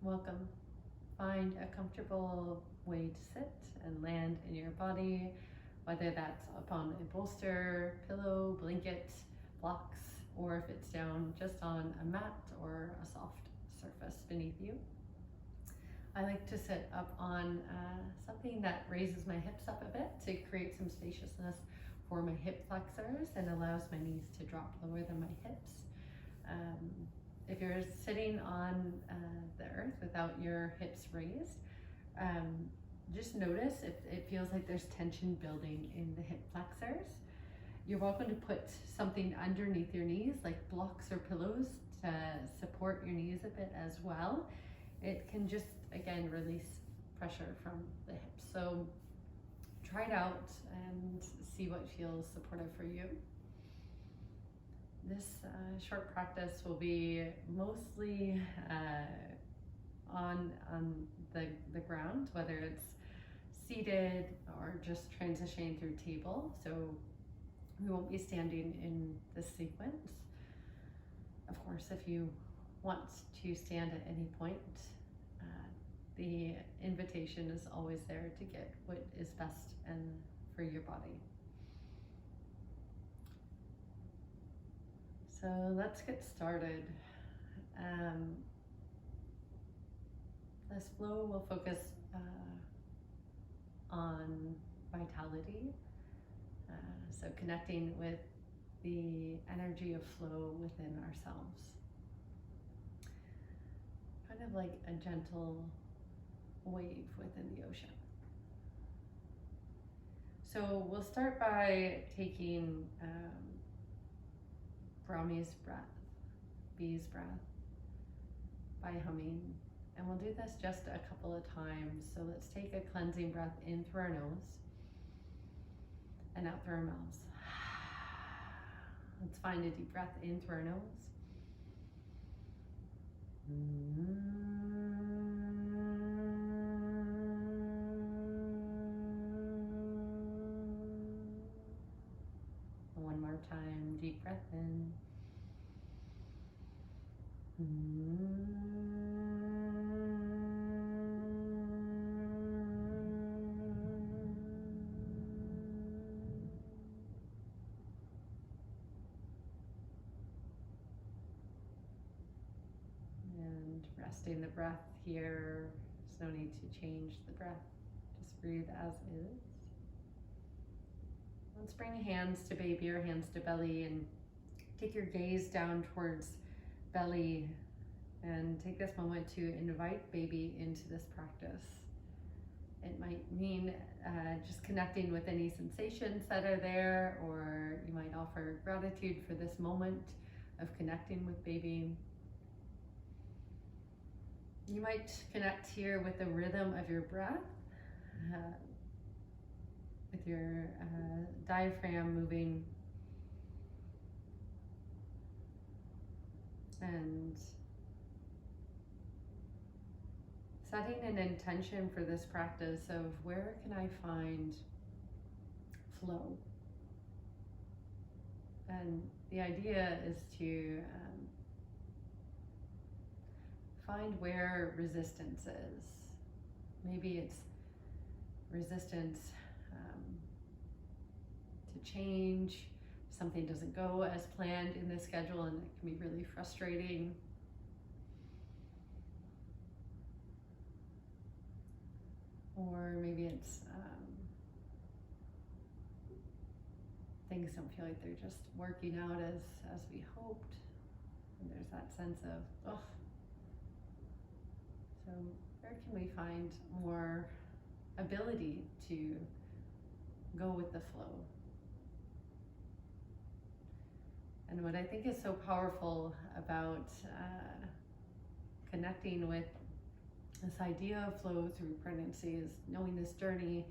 Welcome. Find a comfortable way to sit and land in your body, whether that's upon a bolster, pillow, blanket, blocks, or if it's down just on a mat or a soft surface beneath you. I like to sit up on something that raises my hips up a bit to create some spaciousness for my hip flexors and allows my knees to drop lower than my hips. If you're sitting on the earth without your hips raised, just notice if it feels like there's tension building in the hip flexors. You're welcome to put something underneath your knees, like blocks or pillows, to support your knees a bit as well. It can just, again, release pressure from the hips. So try it out and see what feels supportive for you. This short practice will be mostly on the ground, whether it's seated or just transitioning through table. So we won't be standing in this sequence. Of course, if you want to stand at any point, the invitation is always there to get what is best and for your body. So let's get started. This flow will focus on vitality, so connecting with the energy of flow within ourselves. Kind of like a gentle wave within the ocean. So we'll start by taking Bhramari's breath, bee's breath, by humming. And we'll do this just a couple of times. So let's take a cleansing breath in through our nose and out through our mouths. Let's find a deep breath in through our nose. One more time, deep breath in. And resting the breath here. There's no need to change the breath. Just breathe as is. Let's bring hands to baby or hands to belly and take your gaze down towards belly and take this moment to invite baby into this practice. It might mean just connecting with any sensations that are there, or you might offer gratitude for this moment of connecting with baby. You might connect here with the rhythm of your breath, with your diaphragm moving, and setting an intention for this practice of where can I find flow. And the idea is to find where resistance is. Maybe it's resistance to change. Something doesn't go as planned in the schedule and it can be really frustrating. Or maybe it's things don't feel like they're just working out as we hoped. And there's that sense of, oh. So where can we find more ability to go with the flow? And what I think is so powerful about connecting with this idea of flow through pregnancy is knowing this journey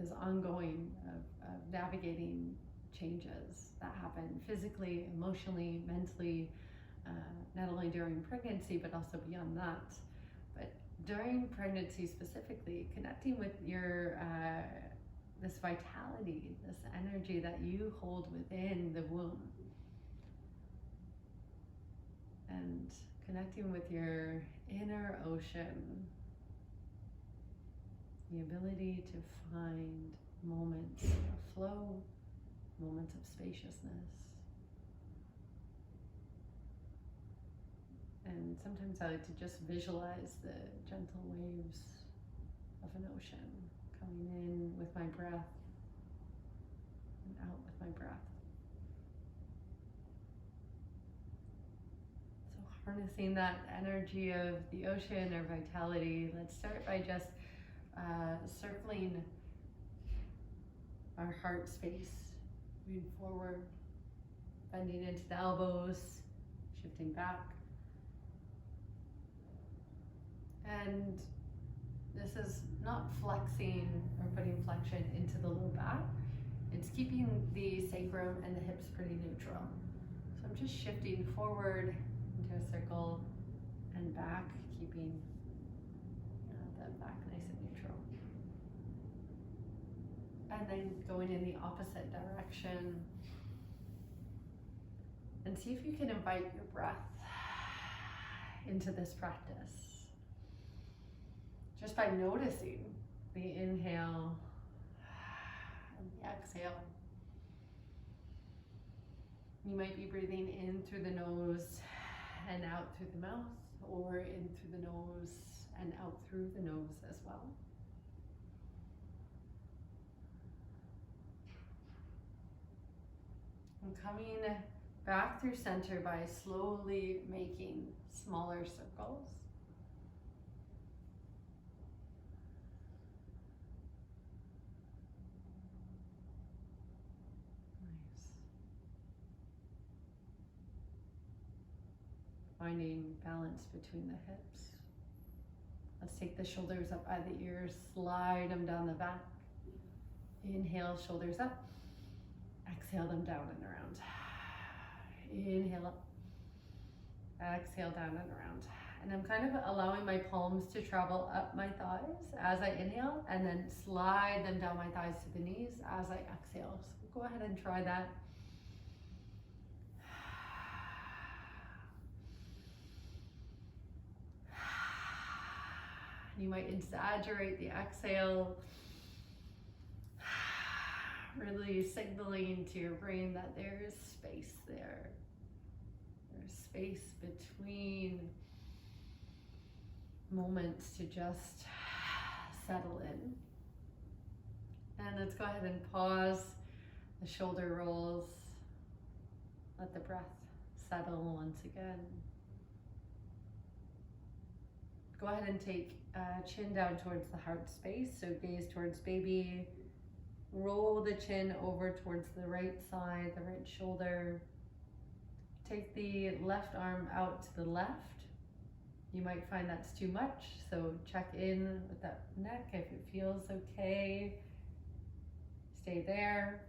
is ongoing of navigating changes that happen physically, emotionally, mentally, not only during pregnancy, but also beyond that. But during pregnancy specifically, connecting with your this vitality, this energy that you hold within the womb, and connecting with your inner ocean, the ability to find moments of flow, moments of spaciousness. And sometimes I like to just visualize the gentle waves of an ocean coming in with my breath and out with my breath. So harnessing that energy of the ocean or vitality, let's start by just circling our heart space, moving forward, bending into the elbows, shifting back. And this is not flexing or putting flexion into the low back. It's keeping the sacrum and the hips pretty neutral. So I'm just shifting forward into a circle and back, keeping the back nice and neutral. And then going in the opposite direction. And see if you can invite your breath into this practice. Just by noticing the inhale and the exhale. You might be breathing in through the nose and out through the mouth, or in through the nose and out through the nose as well. I'm coming back through center by slowly making smaller circles. Nice. Finding balance between the hips. Let's take the shoulders up by the ears, slide them down the back. Inhale, shoulders up. Exhale them down and around. Inhale up. Exhale down and around. And I'm kind of allowing my palms to travel up my thighs as I inhale, and then slide them down my thighs to the knees as I exhale. So go ahead and try that. You might exaggerate the exhale, really signaling to your brain that there is space there. There's space between moments to just settle in. And let's go ahead and pause the shoulder rolls. Let the breath settle once again. Go ahead and take chin down towards the heart space, so gaze towards baby. Roll the chin over towards the right side, the right shoulder. Take the left arm out to the left. You might find that's too much, so check in with that neck if it feels okay. Stay there.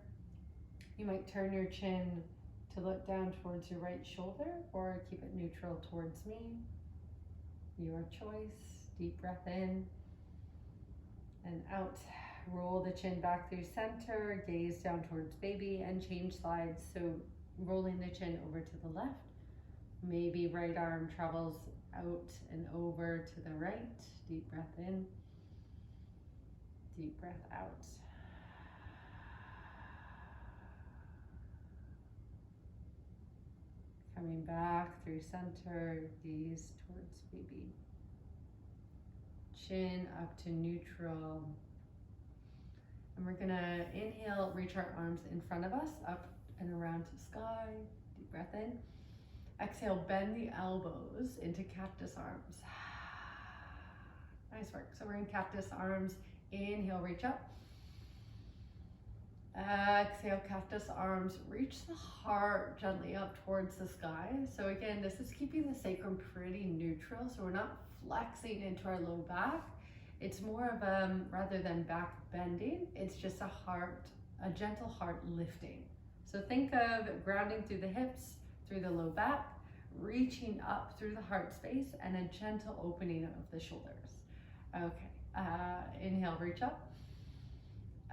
You might turn your chin to look down towards your right shoulder, or keep it neutral towards me. Your choice. Deep breath in and out. Roll the chin back through center, gaze down towards baby, and change sides. So rolling the chin over to the left. Maybe right arm travels out and over to the right. Deep breath in. Deep breath out. Coming back through center, gaze towards baby. Chin up to neutral. And we're gonna inhale, reach our arms in front of us, up and around to sky. Deep breath in. Exhale, bend the elbows into cactus arms. Nice work. So we're in cactus arms. Inhale, reach up. Exhale, cactus arms. Reach the heart gently up towards the sky. So again, this is keeping the sacrum pretty neutral. So we're not flexing into our low back. It's more of rather than back bending, it's just a gentle heart lifting. So think of grounding through the hips, through the low back, reaching up through the heart space, and a gentle opening of the shoulders. Okay, inhale, reach up.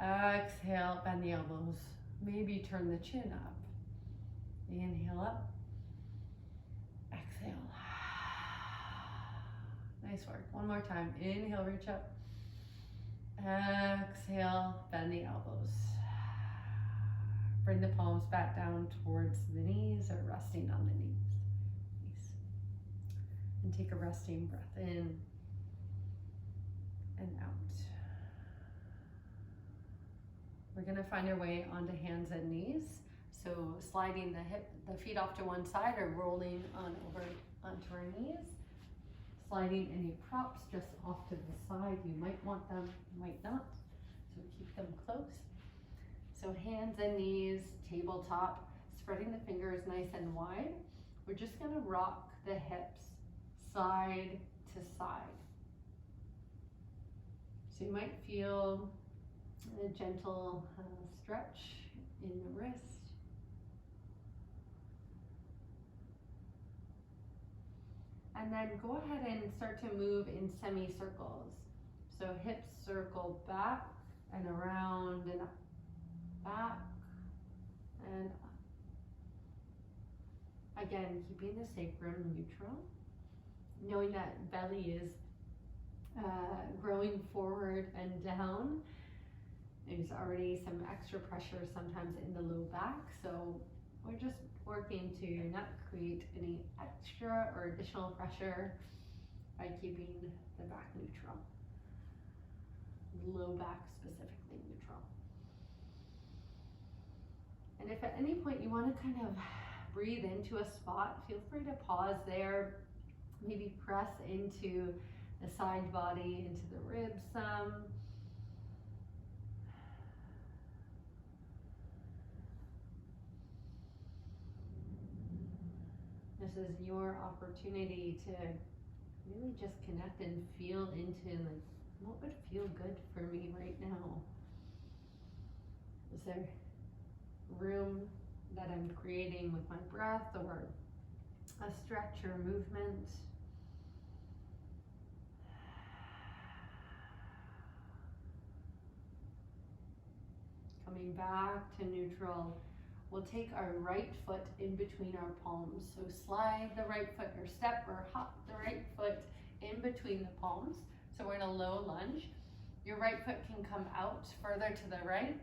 Exhale, bend the elbows. Maybe turn the chin up. Inhale up. Exhale. Nice work. One more time. Inhale, reach up. Exhale, bend the elbows. Bring the palms back down towards the knees or resting on the knees. And take a resting breath in and out. We're going to find our way onto hands and knees. So sliding the feet off to one side or rolling on over onto our knees. Sliding any props just off to the side. You might want them, you might not. So keep them close. So hands and knees, tabletop, spreading the fingers nice and wide. We're just going to rock the hips side to side. So you might feel a gentle stretch in the wrist. And then go ahead and start to move in semicircles. So hips circle back and around and up. Back and up. Again, keeping the sacrum neutral. Knowing that belly is growing forward and down. There's already some extra pressure sometimes in the low back, so we're just working to not create any extra or additional pressure by keeping the back neutral. Low back specifically neutral. And if at any point you want to kind of breathe into a spot, feel free to pause there. Maybe press into the side body, into the ribs some. This is your opportunity to really just connect and feel into like, what would feel good for me right now? Is there room that I'm creating with my breath or a stretch or movement? Coming back to neutral, we'll take our right foot in between our palms. So slide the right foot or step or hop the right foot in between the palms. So we're in a low lunge. Your right foot can come out further to the right,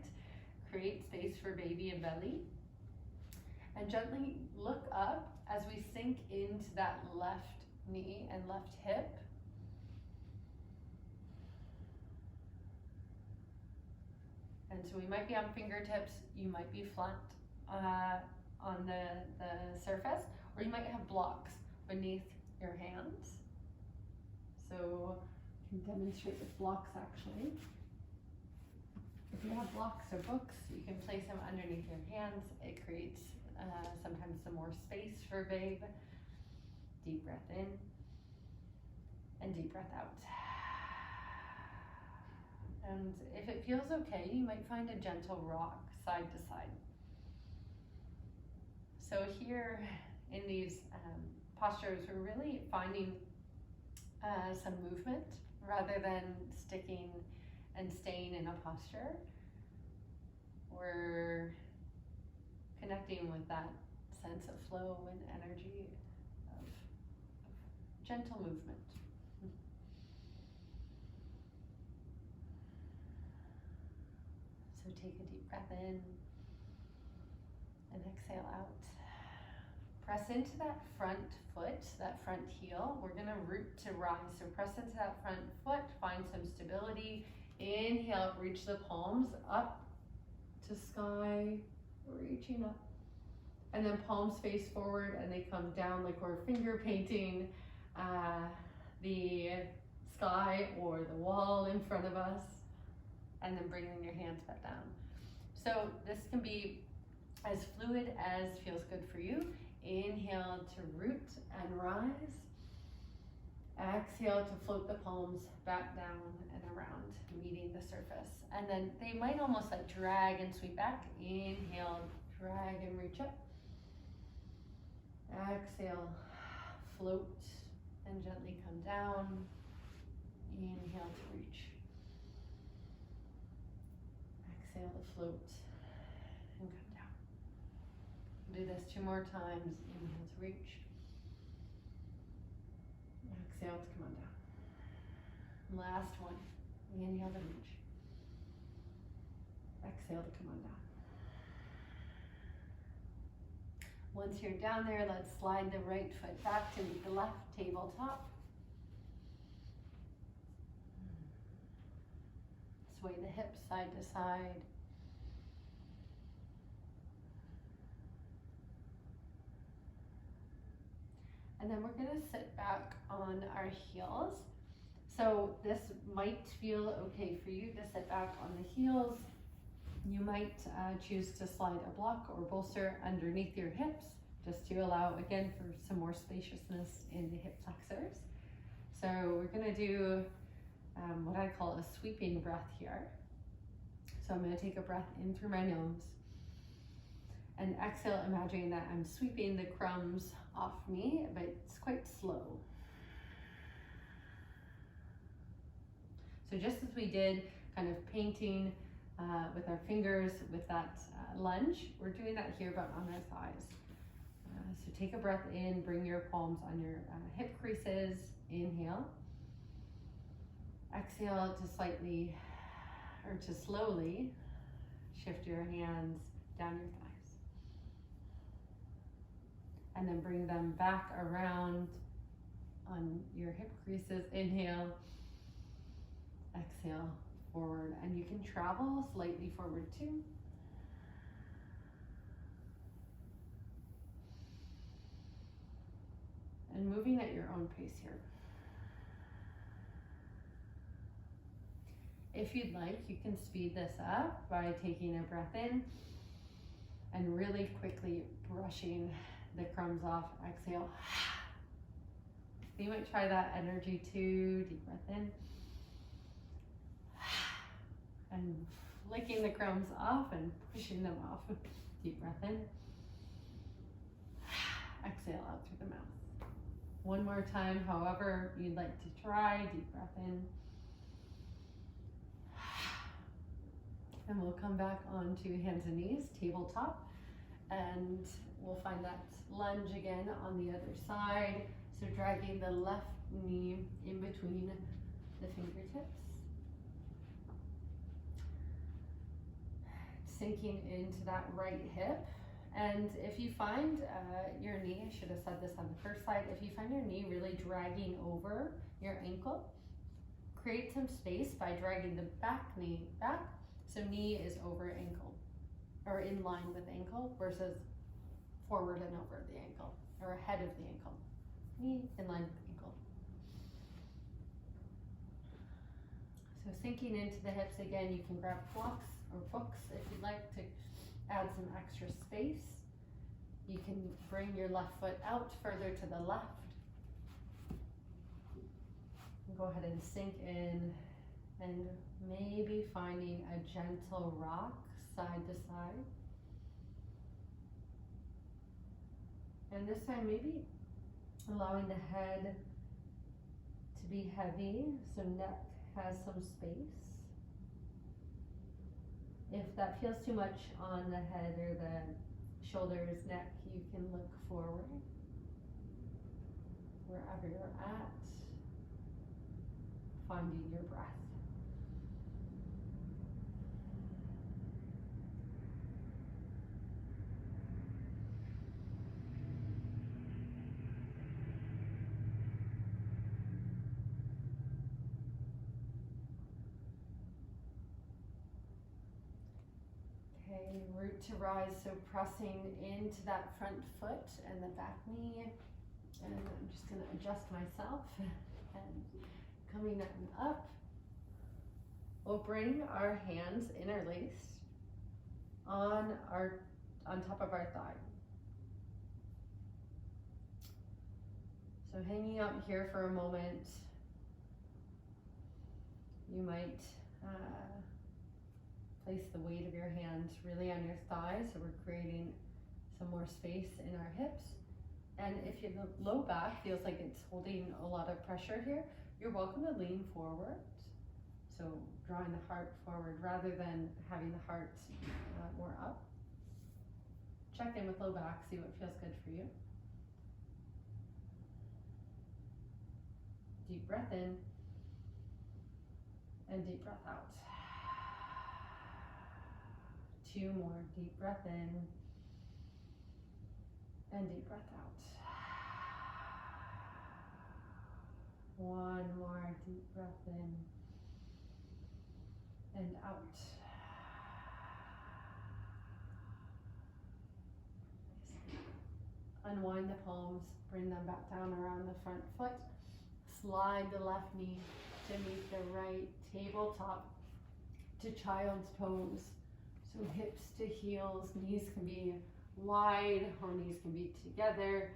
create space for baby and belly. And gently look up as we sink into that left knee and left hip. And so we might be on fingertips, you might be flat on the surface, or you might have blocks beneath your hands. So I can demonstrate with blocks actually. If you have blocks or books, you can place them underneath your hands. It creates sometimes some more space for babe. Deep breath in and deep breath out. And if it feels okay, you might find a gentle rock side to side. So here in these postures, we're really finding some movement rather than sticking and staying in a posture. We're connecting with that sense of flow and energy of gentle movement. So take a deep breath in and exhale out. Press into that front foot, that front heel. We're gonna root to rise. So press into that front foot, find some stability. Inhale, reach the palms up to sky, reaching up. And then palms face forward and they come down like we're finger painting the sky or the wall in front of us. And then bringing your hands back down. So this can be as fluid as feels good for you. Inhale to root and rise. Exhale to float the palms back down and around, meeting the surface. And then they might almost like drag and sweep back. Inhale, drag and reach up. Exhale, float and gently come down. Inhale to reach. Exhale to float and come down. Do this 2 more times. Inhale to reach. Exhale to come on down. Last one. Inhale to reach. Exhale to come on down. Once you're down there, let's slide the right foot back to meet the left tabletop. Sway the hips side to side. And then we're going to sit back on our heels. So this might feel okay for you to sit back on the heels. You might choose to slide a block or bolster underneath your hips, just to allow, again, for some more spaciousness in the hip flexors. So we're going to do what I call a sweeping breath here. So I'm going to take a breath in through my nose and exhale, imagining that I'm sweeping the crumbs off me, but it's quite slow. So just as we did kind of painting with our fingers with that lunge, we're doing that here but on our thighs. So take a breath in, bring your palms on your hip creases, inhale. Exhale to slightly, or to slowly shift your hands down your thighs. And then bring them back around on your hip creases, inhale. Exhale, forward, and you can travel slightly forward too. And moving at your own pace here. If you'd like, you can speed this up by taking a breath in and really quickly brushing the crumbs off. Exhale. So you might try that energy too. Deep breath in. And flicking the crumbs off and pushing them off. Deep breath in. Exhale out through the mouth. One more time, however you'd like to try. Deep breath in. And we'll come back onto hands and knees, tabletop. And we'll find that lunge again on the other side. So dragging the left knee in between the fingertips. Sinking into that right hip. And if you find your knee, I should have said this on the first slide, if you find your knee really dragging over your ankle, create some space by dragging the back knee back, so knee is over ankle, or in line with ankle, versus forward and over the ankle, or ahead of the ankle. Knee in line with ankle. So sinking into the hips again, you can grab blocks or books if you'd like to add some extra space. You can bring your left foot out further to the left. And go ahead and sink in and maybe finding a gentle rock side to side. And this time maybe allowing the head to be heavy so neck has some space. If that feels too much on the head or the shoulders, neck, you can look forward. Wherever you're at, finding your breath. Okay, root to rise, so pressing into that front foot and the back knee. And I'm just going to adjust myself and coming up. We'll bring our hands interlaced on top of our thigh. So hanging out here for a moment, you might place the weight of your hand really on your thighs, so we're creating some more space in our hips. And if your low back feels like it's holding a lot of pressure here, you're welcome to lean forward. So drawing the heart forward rather than having the heart more up. Check in with low back, see what feels good for you. Deep breath in. and deep breath out. 2 more, deep breath in and deep breath out. 1 more, deep breath in and out. Unwind the palms, bring them back down around the front foot. Slide the left knee to meet the right, tabletop to child's pose. So hips to heels, knees can be wide or knees can be together,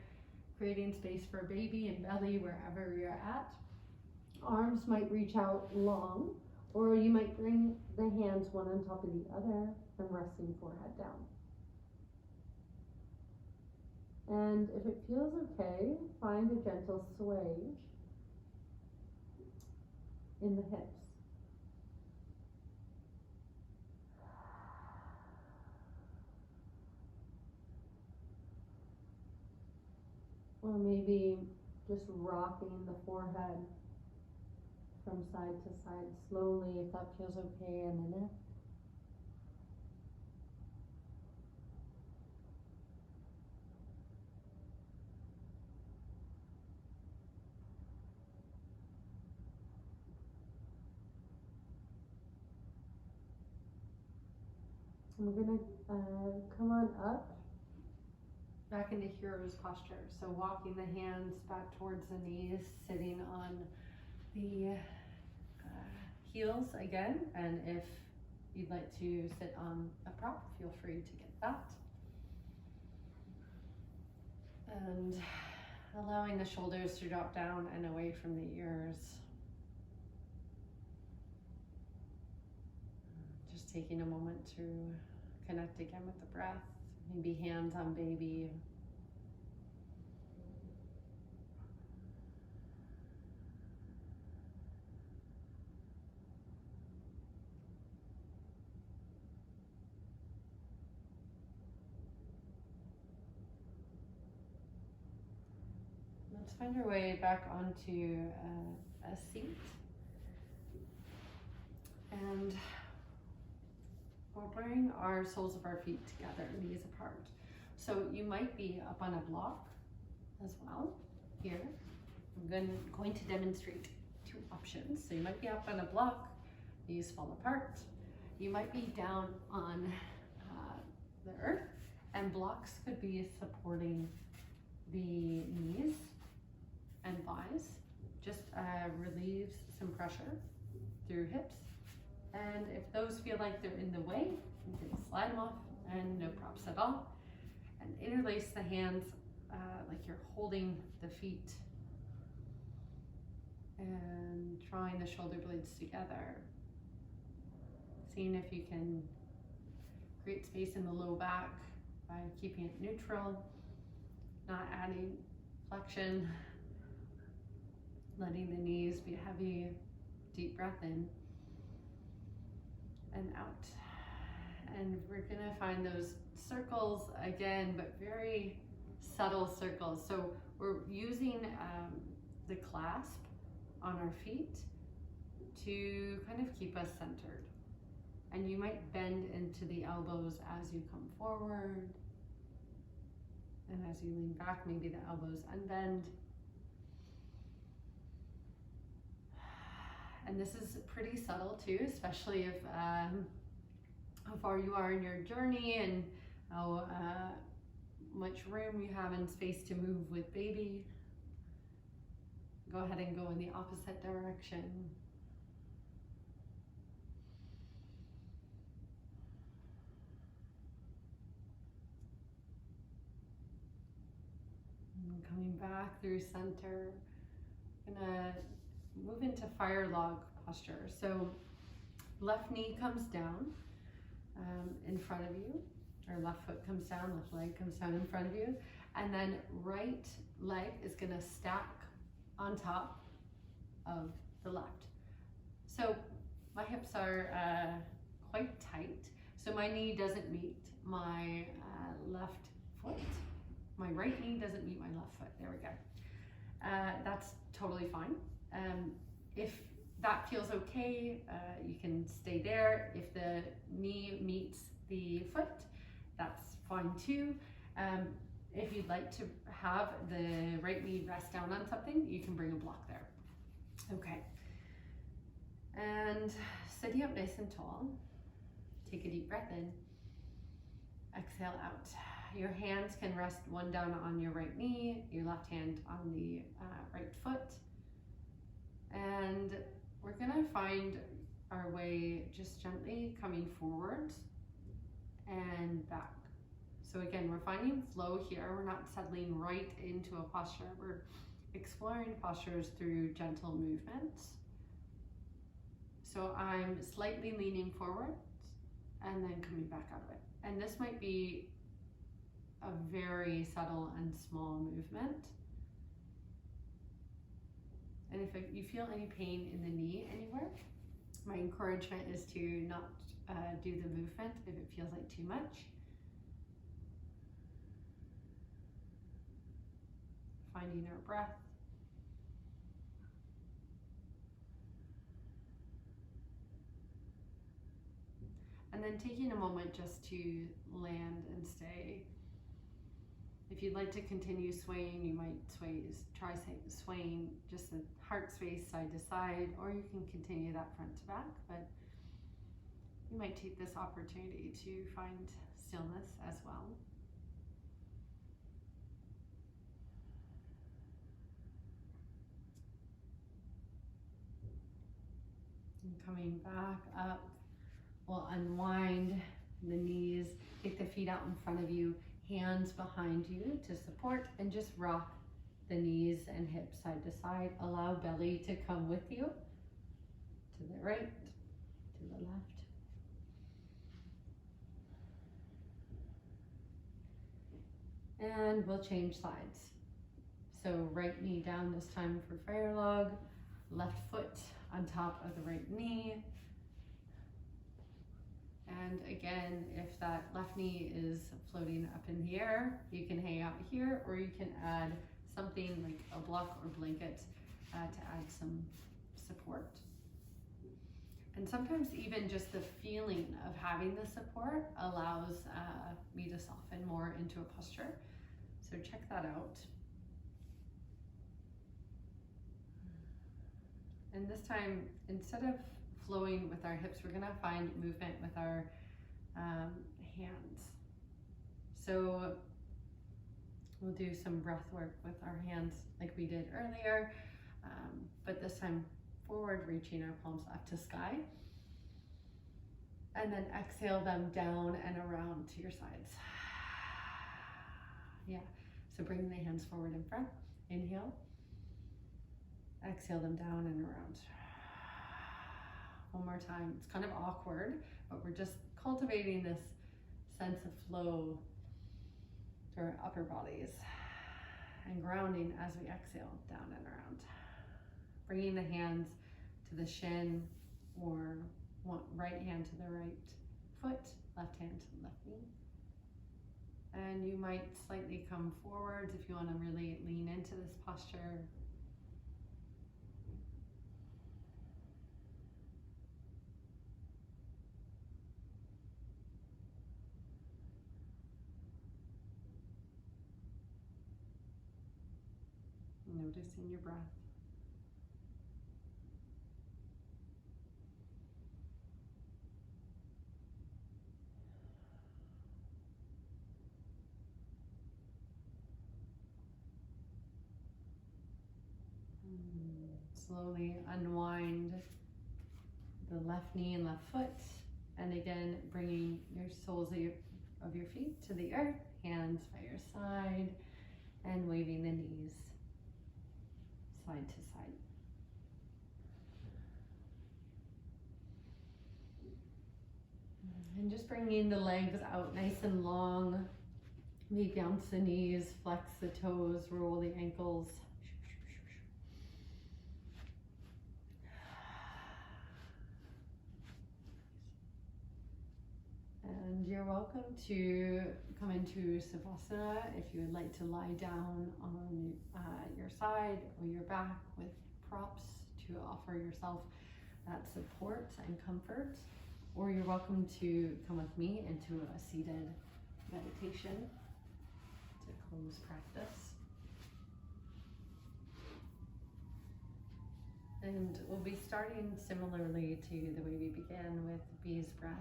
creating space for baby and belly wherever you're at. Arms might reach out long, or you might bring the hands one on top of the other and resting forehead down. And if it feels okay, find a gentle sway in the hips. Or maybe just rocking the forehead from side to side slowly if that feels okay, and the neck. And we're going to come on up back into hero's posture. So walking the hands back towards the knees, sitting on the heels again. And if you'd like to sit on a prop, feel free to get that. And allowing the shoulders to drop down and away from the ears. Just taking a moment to connect again with the breath. Maybe hands on baby. Let's find our way back onto a seat. And we'll bring our soles of our feet together, knees apart. So you might be up on a block as well. Here, I'm going to demonstrate 2 options. So you might be up on a block, knees fall apart. You might be down on the earth, and blocks could be supporting the knees and thighs. Just relieves some pressure through hips. And if those feel like they're in the way, you can slide them off and no props at all. And interlace the hands like you're holding the feet and drawing the shoulder blades together. Seeing if you can create space in the low back by keeping it neutral, not adding flexion, letting the knees be heavy. Deep breath in and out. And we're gonna find those circles again, but very subtle circles. So we're using the clasp on our feet to kind of keep us centered. And you might bend into the elbows as you come forward. And as you lean back, maybe the elbows unbend. And this is pretty subtle too, especially if how far you are in your journey and how much room you have and space to move with baby. Go ahead and go in the opposite direction. And coming back through center. Gonna move into fire log posture. So left knee comes down in front of you, or left foot comes down, left leg comes down in front of you, and then right leg is gonna stack on top of the left. So my hips are quite tight, so my knee doesn't meet my left foot. My right knee doesn't meet my left foot. There we go. That's totally fine. If that feels okay, you can stay there. If the knee meets the foot, that's fine too. If you'd like to have the right knee rest down on something, you can bring a block there. Okay. And sitting up nice and tall, take a deep breath in, exhale out. Your hands can rest one down on your right knee, your left hand on the right foot. And we're gonna find our way just gently coming forward and back. So again, we're finding flow here. We're not settling right into a posture. We're exploring postures through gentle movements. So I'm slightly leaning forward and then coming back out of it. And this might be a very subtle and small movement. And if you feel any pain in the knee anywhere, my encouragement is to not do the movement if it feels like too much. Finding our breath. And then taking a moment just to land and stay. If you'd like to continue swaying, you might try swaying just the heart space side to side, or you can continue that front to back, but you might take this opportunity to find stillness as well. And coming back up, we'll unwind the knees, take the feet out in front of you, hands behind you to support, and just rock the knees and hips side to side. Allow belly to come with you to the right, to the left. And we'll change sides. So right knee down this time for fire log, left foot on top of the right knee. And again, if that left knee is floating up in the air, you can hang out here, or you can add something like a block or blanket to add some support. And sometimes even just the feeling of having the support allows me to soften more into a posture. So check that out. And this time, instead of flowing with our hips, we're gonna find movement with our hands. So we'll do some breath work with our hands like we did earlier, but this time forward, reaching our palms up to sky. And then exhale them down and around to your sides. Yeah, so bring the hands forward in front, inhale. Exhale them down and around. One more time. It's kind of awkward, but we're just cultivating this sense of flow to our upper bodies and grounding as we exhale down and around. Bringing the hands to the shin, or right hand to the right foot, left hand to the left knee. And you might slightly come forwards if you want to really lean into this posture. Noticing your breath. Slowly unwind the left knee and left foot. And again, bringing your soles of your feet to the earth, hands by your side, and waving the knees side to side. And just bringing the legs out nice and long. Maybe bounce the knees, flex the toes, roll the ankles. And you're welcome to come into Savasana if you would like to lie down on your side or your back with props to to offer yourself that support and comfort, or you're welcome to come with me into a seated meditation to close practice. And we'll be starting similarly to the way we began with bee's breath.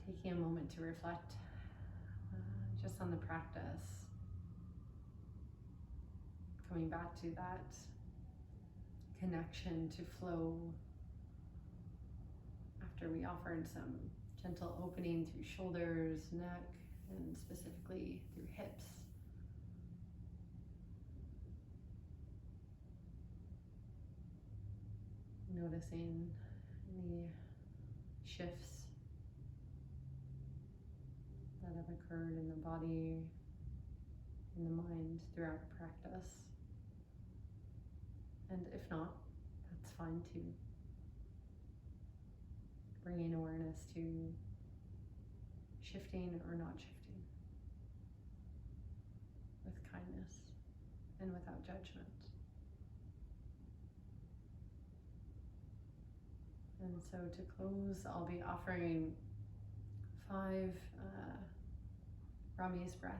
Taking a moment to reflect just on the practice. Coming back to that connection to flow after we offered some gentle opening through shoulders, neck, and specifically through hips. Noticing any shifts that have occurred in the body, in the mind throughout practice. And if not, that's fine too. Bringing awareness to shifting or not shifting with kindness and without judgment. And so to close, I'll be offering 5 Bhramari Breath.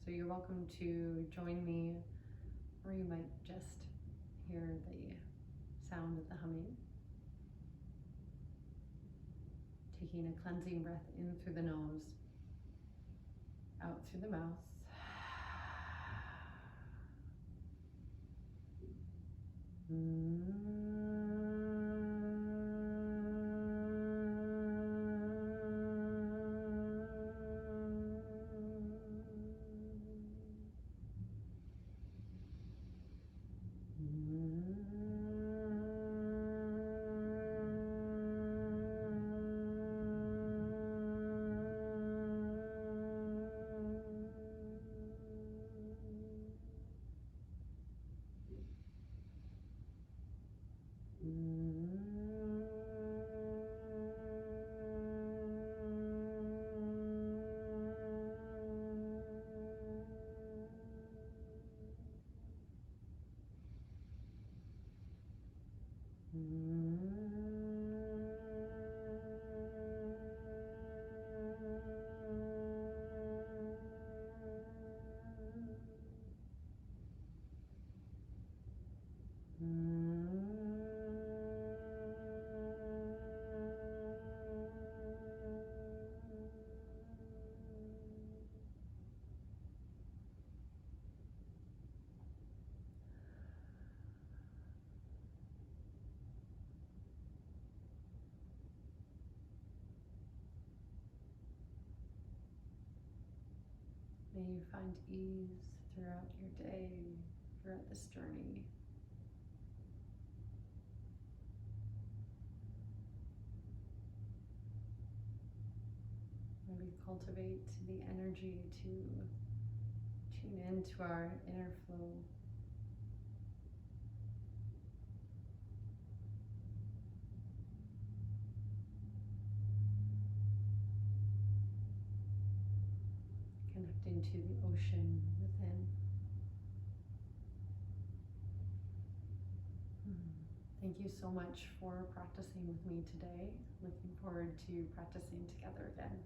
So you're welcome to join me, or you might just hear the sound of the humming. Taking a cleansing breath in through the nose, out through the mouth. May you find ease throughout your day, throughout this journey. May we cultivate the energy to tune into our inner flow. Connecting to the ocean within. Thank you so much for practicing with me today. Looking forward to practicing together again.